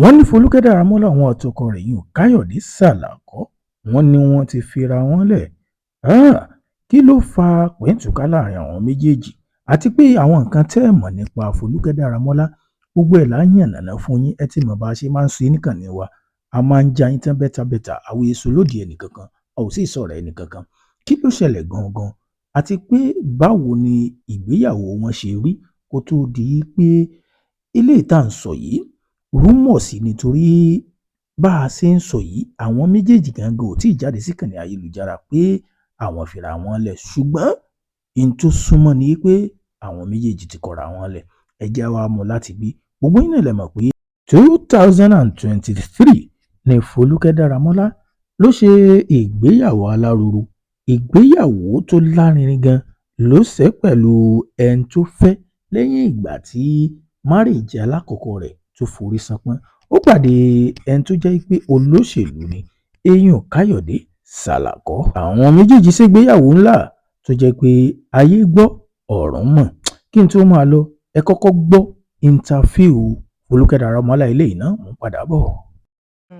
wọ́n ní Folúkẹ́ Dáramọ́lá àwọn àtọkọ rẹ̀ yìí Káyọ̀dé Sàlàkọ́ wọ́n ní wọ́n ti fira wọn lẹ̀. Kí ló fa pẹ̀ǹtùká láàrin àwọn méjèèjì àti pé àwọn nǹkan tẹ́ ẹ̀ mọ̀ nípa Folúkẹ́ Dáramọ́lá gbogbo ẹ̀ là ń yànnàná fún yín. Ẹ ti mọ̀ bá a ṣe máa ń sọ níkànnì wa, a máa ń já yín tán bẹ́tàbẹ́tà, àwọn èso lòdì ẹnìkankan, a ò sì sọ̀rọ̀ ẹnìkankan. Kí ló ṣẹlẹ̀ gangan àti pé báwo ni ìgbéyàwó wọn ṣe rí kó tó di pé ilé ìta ń sọ yìí rúmọ̀ sí, nítorí bá a ṣe ń sọ yìí àwọn méjèèjì gangan ò tí ì jáde síkànnì ayélujára pé àwọn fira wọn lẹ̀, ṣùgbọ́n n tó súnmọ́ ni pé àwọn méjèèjì ti kọra wọn lẹ̀. Ẹ jẹ́ wá mú láti bí gbogbo yín náà lè mọ̀ pé 2023 ni Folúkẹ́ Dáramọ́lá ló ṣe ìgbéyàwó aláruru, ìgbéyàwó tó lárinrin gan ló ṣe pẹ̀lú ẹni tó fẹ́ lẹ́yìn ìgbà tí márèèjì alákọ̀ọ́kọ́ rẹ̀ tó forí ṣánpọ́n. Ó pàdé ẹni tó jẹ́ pé olóṣèlú ni, eyín Káyọ̀dé Sàlàkọ́. Àwọn méjèèjì ṣègbéyàwó ńlá tó jẹ́ pé ayé gbọ́ ọ̀run mọ̀. Kí n tó máa lọ, ẹ kọ́kọ́ gbọ́ interview Folúkẹ́ Dáramọ́lá eléyìí náà, mò ń padà bọ̀.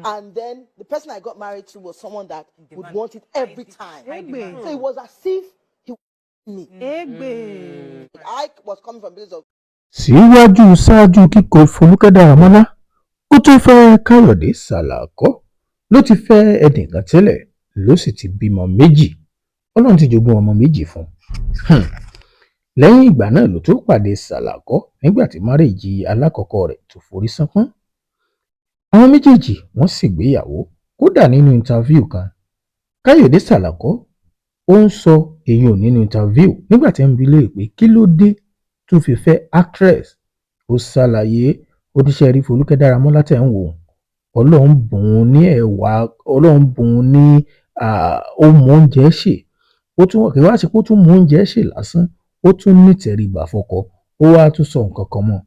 And then the person I got married to was someone that would want it every time. So it was as if he wanted me. I was coming from a place of. Ṣáájú kíkọ Folúkẹ́ Dáramọ́lá ó tó fẹ́ Káyọ̀dé Sàlàkọ́ ló ti fẹ́ ẹnìkan tẹ́lẹ̀, ló sì ti bímọ méjì. Ọlọ́run ti jogún ọmọ méjì fún un. Lẹ́yìn ìgbà náà ló tó pàdé Sàlàkọ́ nígbà tí márèèjì alákọ̀ọ́kọ́ rẹ̀ tó forí ṣánpọ́n. Àwọn méjèèjì wọ́n ṣègbéyàwó. Kódà nínú interview kan, Káyọ̀dé Sàlàkọ́ ó ń sọ èyàn nínú interview nígbà tí ń bi léèrè pé kí ló dé tó fi fẹ́ actress. Ó ṣàlàyé oníṣẹ́ rí Folúkẹ́ Dáramọ́lá tẹ̀ ń wò, Ọlọ́run bùn ún ní ẹ̀wà, Ọlọ́run bùn ún ní ó mọ oúnjẹ ṣe. Ó tún kì í wá sí pé ó tún mọ oúnjẹ ṣe lásán, ó tún ní ìtẹríba fọ́kọ. Ó wá tún sọ nǹkan kan mọ́,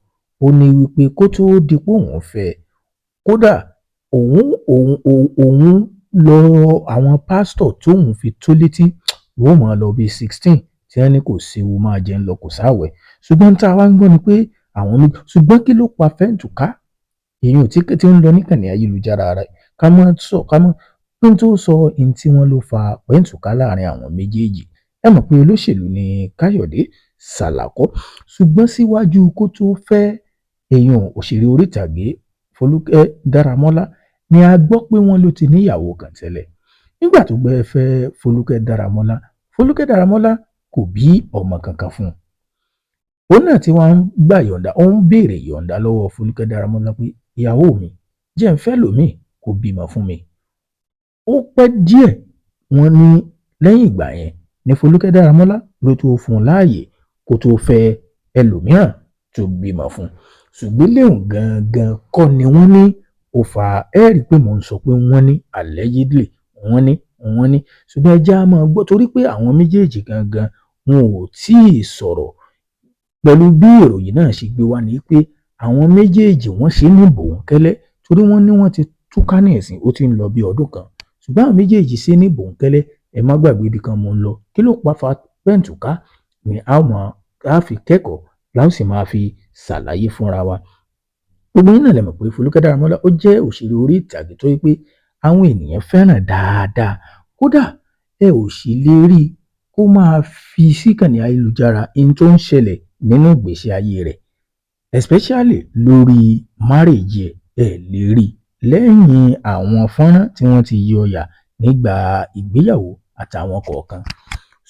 ó ní wípé kó tó di pé òun fẹ́, kódà òun lọ àwọn pásítọ̀ tóun fi tó létí wọ́n máa lọ bíi 16 tí wọ́n ní kò séwu máa jẹun lọ kò sáwẹ̀. Ṣùgbọ́n tá a wá ń gbọ́ ni pé àwọn méjì, ṣùgbọ́n kí ló pa fẹ́ǹtùká èyàn tí ń lọ níkànnì ayélujára rẹ̀ ká mọ́ kí n tó sọ ohun tí wọ́n ló fa fẹ́ǹtùká láàrin àwọn méjèèjì. Ẹ mọ̀ pé olóṣèlú ni Káyọ̀dé Sàlàkọ́, ṣùgbọ́n síwájú kó tó fẹ́ èyàn òṣèré orí ìtàgé Folúkẹ́ Dáramọ́lá ni a gbọ́ pé wọ́n ló ti níyàwó kan tẹ́lẹ̀. Nígbà tó gbé fẹ́ Folúkẹ́ Dáramọ́lá kò bí ọmọ kankan fún un. Òun náà tí wọ́n ń gbà yọ̀ǹda, ó ń béèrè yọ̀ǹda lọ́wọ́ Folúkẹ́ Dáramọ́lá pé ìyàwó mi jẹ́ ń fẹ́ lòmíì kó bímọ fún mi. Ó pẹ́ díẹ̀, wọ́n ní lẹ́yìn ìgbà yẹn ni Folúkẹ́ Dáramọ́lá ló tó fún un láàyè kó tó fẹ́ ẹlòmíràn tó bímọ fún un. Ṣùgbọ́n léhùn gangan kọ́ ni wọ́n ní ó fa ẹ́ẹ̀rí pé mò ń sọ pé wọ́n ní allegedly wọ́n ní ṣùgbọ́n ẹ jẹ́ á máa gbọ́ torí pé àwọn méjèèjì gangan wọn ò tíì sọ̀rọ̀. Pẹ̀lú bí ìròyìn náà ṣe gbé wá ni pé àwọn méjèèjì wọ́n ṣe ní bòńkẹ́lẹ́ torí wọ́n ní wọ́n ti túká ní ìsìn ó ti ń lọ bí ọdún kan, ṣùgbọ́n àwọn méjèèjì ṣe ní bòńkẹ́lẹ́. Ẹ má gbàgbé ibi kan mò ń lọ, kí ló pa fẹ́ǹtùká ni a fi kẹ́kọ̀ọ́ láti sì máa fi ṣàlàyé fúnra wa. Gbogbo yín náà lè mọ̀ pé Folúkẹ́ Dáramọ́lá ó jẹ́ òṣèré orí ìtàgé tó yẹ pé àwọn ènìyàn fẹ́ràn dáadáa. Kódà ẹ ò sì lè rí kó máa fi síkànnì ayélujára ohun tó ń ṣẹlẹ̀ nínú ìgbésí ayé rẹ̀, especially lórí marriage ẹ lè rí lẹ́yìn àwọn fọ́nrán tí wọ́n ti yọ yà nígbà ìgbéyàwó àtàwọn kọ̀ọ̀kan.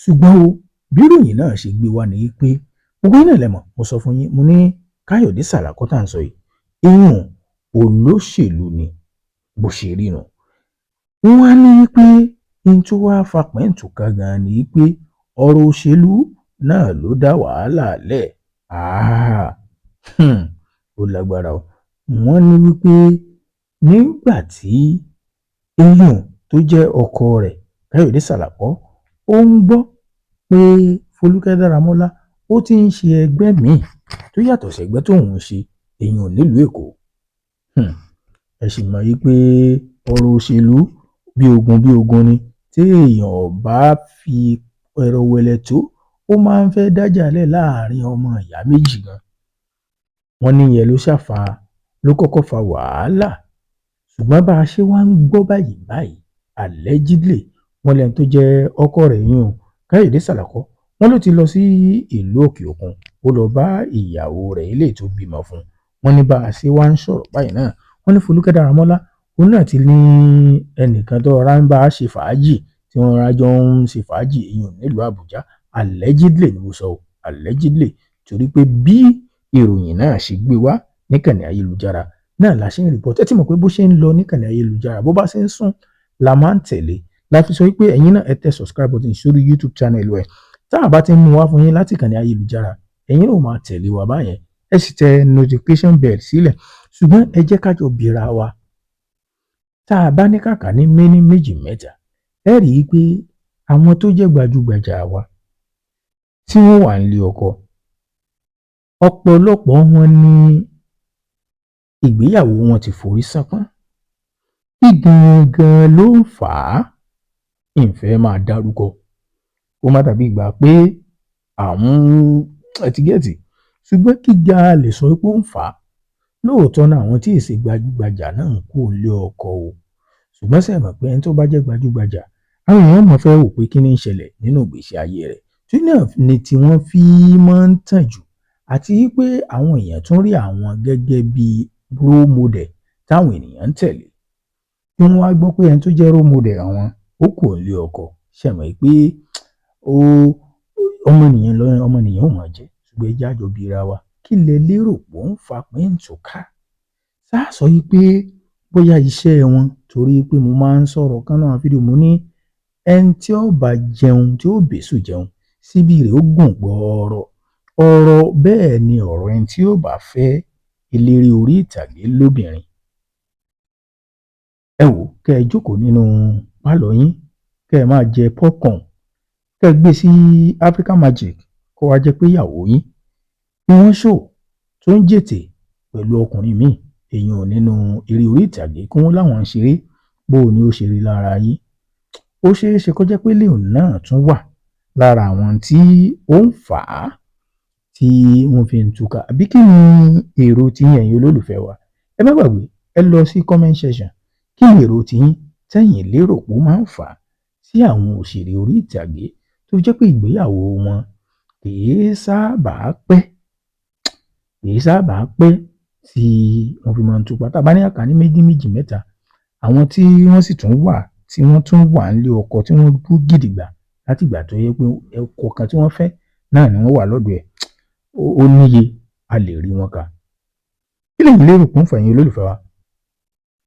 Ṣùgbọ́n o, bí ìròyìn náà ṣe gbé wá ni pé gbogbo yín náà lè mọ̀, mo sọ fún yín, mo ní Káyọ̀dé Sàlàkọ́ tá à ń sọ yìí, èèyàn olóṣèlú ni bó ṣe rí nù. Wọ́n á ní pé ohun tó wá fa pẹ́ǹtùká gan ni pé ọ̀rọ̀ òṣèlú náà ló dá wàhálà lẹ̀. Ó lágbára o. Wọ́n ní wípé nígbà tí èèyàn tó jẹ́ ọkọ rẹ̀ Káyọ̀dé Sàlàkọ́ ó ń gbọ́ pé Folúkẹ́ Dáramọ́lá ó ti ń ṣe ẹgbẹ́ míì tó yàtọ̀ sí ẹgbẹ́ tóun ń ṣe èèyàn nílùú Èkó. Ẹ sì mọ̀ wípé ọ̀rọ̀ òṣèlú bí ogun ni, tí èèyàn bá fi ẹ̀rọ wẹ̀lẹ̀ tó ó máa ń fẹ́ dájà lẹ̀ láàrin ọmọ ìyá méjì gan. Wọ́n ní ìyẹn ló ṣàfà ló kọ́kọ́ fa wàhálà. Ṣùgbọ́n bá a ṣe wá ń gbọ́ báyìí allegedly wọ́n lẹ́ni tó jẹ́ ọkọ rẹ̀ yún Káyọ̀dé Sàlàkọ́ wọ́n ló ti lọ sí ìlú òkè òkun ó lọ bá ìyàwó rẹ̀ eléyìí tó bímọ fún un. Wọ́n ní bá a ṣe wá ń sọ̀rọ̀ báyìí náà wọ́n ní Folúkẹ́ Dáramọ́lá òun náà ti ní ẹnìkan tó rọra ń bá a ṣe fàájì tí wọ́n rọra jọ ń ṣe fàájì ìyún nílùú Àbújá allegedly ni mo sọ ọ́ allegedly torí pé bí ìròyìn náà ṣe gbé wá níkànnì ayélujára náà la ṣe ń report. Ẹ ti mọ̀ pé bó ṣe ń lọ níkànnì ayélujára bó bá ṣe ń sún la máa ń tẹ̀lé la fi sọ wípé ẹ̀yin náà ẹ tẹ subscribe button sórí YouTube channel ẹ̀ tá a bá ti ń mú wá fún yín láti ìkànnì ayélujára ẹ̀yin náà máa tẹ̀lé wa báyẹn ẹ sì tẹ notification bell sílẹ̀. Ṣùgbọ́n ẹ jẹ́ ká jọ bìíra wa tá a bá ní kàkà ní méní méjì mẹ́ta ẹ rí i pé àwọn tó jẹ́ gbajúgbajà wa tí wọ́n wà nílé ọkọ ọ̀pọ̀lọpọ̀ wọn ní ìgbéyàwó wọn ti forí ṣánpọ́n. Kí gangan ló ń fà á? Ìfẹ́ máa dárúkọ ó má dàbí ìgbà pé àwọn ẹtìgẹ́tì ṣùgbọ́n kí ga lè sọ pé ó ń fà á. Lóòótọ́ náà àwọn tí èsì gbajúgbajà náà ń kó lé ọkọ o ṣùgbọ́n ṣe mọ̀ pé ẹni tó bá jẹ́ gbajúgbajà àwọn èèyàn mọ̀ fẹ́ wò pé kí ni ń ṣẹlẹ̀ nínú ìgbésí ayé rẹ̀ tí náà ni tí wọ́n fi máa ń tàn jù àti pé àwọn èèyàn tún rí àwọn gẹ́gẹ́ bí role model táwọn ènìyàn ń tẹ̀lé. Bí wọ́n wá gbọ́ pé ẹni tó jẹ́ role model àwọn ó kò lé ọkọ ṣe mọ̀ pé ọmọnìyàn ò máa jẹ́ ṣùgbọ́n ẹjẹ́ àjọ bíra wa kí lẹ lérò pé ó ń fa pẹ́ǹtùká. Sáà sọ yìí pé bóyá iṣẹ́ wọn torí pé mo máa ń sọ̀rọ̀ kan náà fídíò mo ní ẹni tí ó bá jẹun tí ó bèsù jẹun síbi rẹ̀ ó gùn gbọ́ọ̀rọ̀ ọ̀rọ̀ bẹ́ẹ̀ ni ọ̀rọ̀ ẹni tí ó bá fẹ́ eléré orí ìtàgé lóbìnrin. Ẹ wò kẹ́ ẹ jókòó nínú pálọ̀ yín kẹ́ ẹ máa jẹ popcorn kẹ́ ẹ gbé sí African Magic kó wá jẹ́ pé ìyàwó yín bí wọ́n ṣò tó ń jètè pẹ̀lú ọkùnrin míì èèyàn nínú eré orí ìtàgé kí wọ́n láwọn ń ṣeré bó ni ó ṣe rí lára yín. Ó ṣeé ṣe kó jẹ́ pé léòn náà tún wà lára àwọn tí ó ń fà á tí wọ́n fi ń túká. Àbí kí ni èrò tiyín ẹ̀yin olólùfẹ́ wa? Ẹ má gbàgbé ẹ lọ sí comment section kí ni èrò tiyín tẹ́yin lérò pé ó máa ń fà á sí àwọn òṣèré orí ìtàgé tó jẹ́ pé ìgbéyàwó wọn kìí sábà pẹ́ tí wọ́n fi máa ń túká. Tá bá ní àkà ní méjì mẹ́ta àwọn tí wọ́n sì tún wà tí wọ́n tún wà nílé ọkọ tí wọ́n dúró gidigba láti ìgbà tó yẹ pé ẹ̀kọ́ kan tí wọ́n fẹ́ náà ni wọ́n wà lọ́dọ̀ ẹ̀ ó níye a lè rí wọn kà. Kí lẹ̀yin lérò pé ń fà yín olólùfẹ́ wa?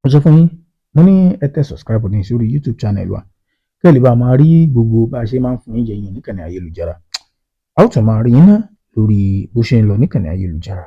Mo sọ fún yín mo ní ẹ tẹ subscribe ní sórí YouTube channel wa kẹ́ ẹ lè bá máa rí gbogbo bá a ṣe máa ń fún yín jẹ yín níkànnì ayélujára. A ó tún máa rí yín náà lórí bó ṣe ń lọ níkànnì ayélujára.